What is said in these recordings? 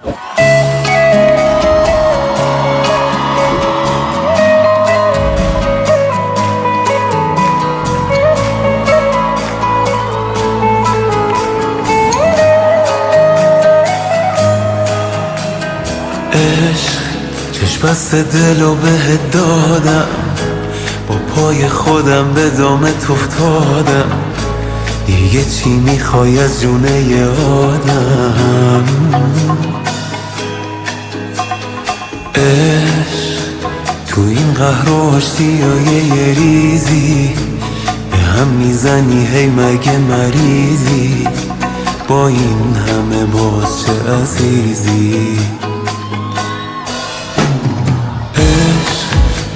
عشق چشم بست دلو بهت دادم، با پای خودم به دامت افتادم. دیگه چی میخوای از جونه ی آدم؟ عشق تو این قهر و آشتیای یه ریزی به هم میزنی، هی مگه مریضی؟ با این همه باز چه عزیزی؟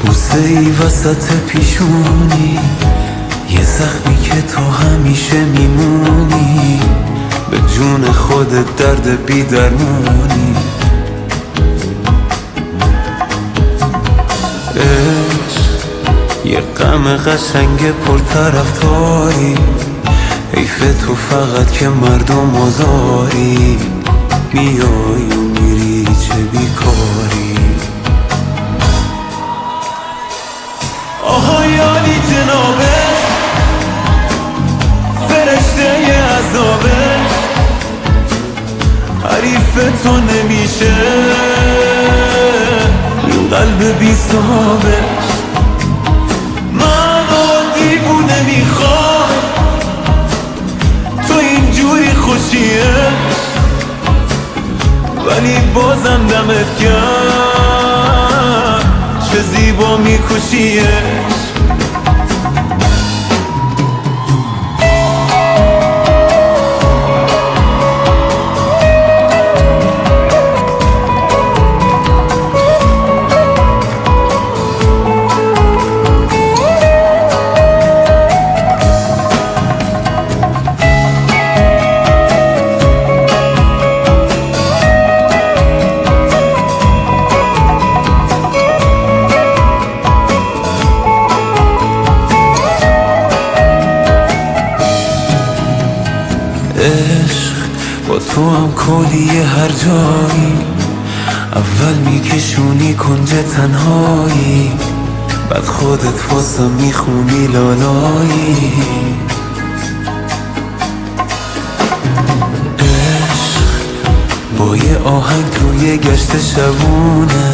بوسه ای وسط پیشونی، یه زخمی که تو همیشه میمونی، به جون خودت درد بی درمونی. عشق یه غم قشنگ پرطرفداری، حیف تو فقط که مردم آزاری، میای و میری چه بیکاری. آهای عالی جنابه، فرشته عذابه، حریف تو نمیشه این قلب بی صحابه. من دیوونه میخوام تو اینجوری خوشیه، ولی بازم دمت گرم چه زیبا میکشیه. عشق با تو هم کلیه هر جایی، اول میکشونی کنج تنهایی، بعد خودت واسم میخونی لالایی. عشق با یه آهنگ توی گشت شبونه،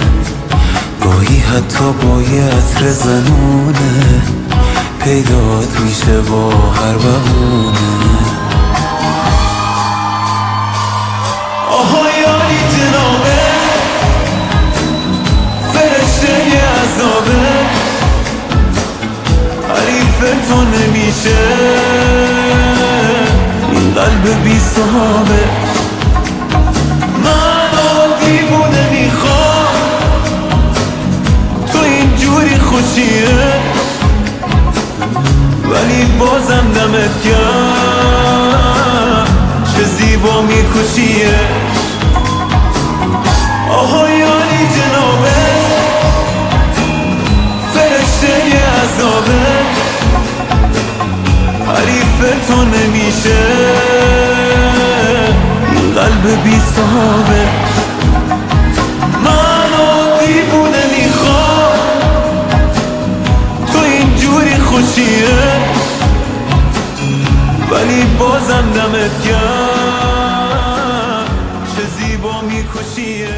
گاهی حتی با یه عطر زنونه، پیدات میشه با هر بهونه. آهای عالی جنابه، فرشته عذابه، حریف تو نمیشه این قلب بی صحابه. من دیوونه میخوام تو اینجوری خوشیه، ولی بازم دمت گرم چه زیبا میکشیه. آهای عالی جنابه، فرشته عذابه، حریف تو نمیشه این قلب بی صحابه. من دیوونه میخوام تو اینجوری خوشیه، ولی بازم دمت گرم چه زیبا میکشیه.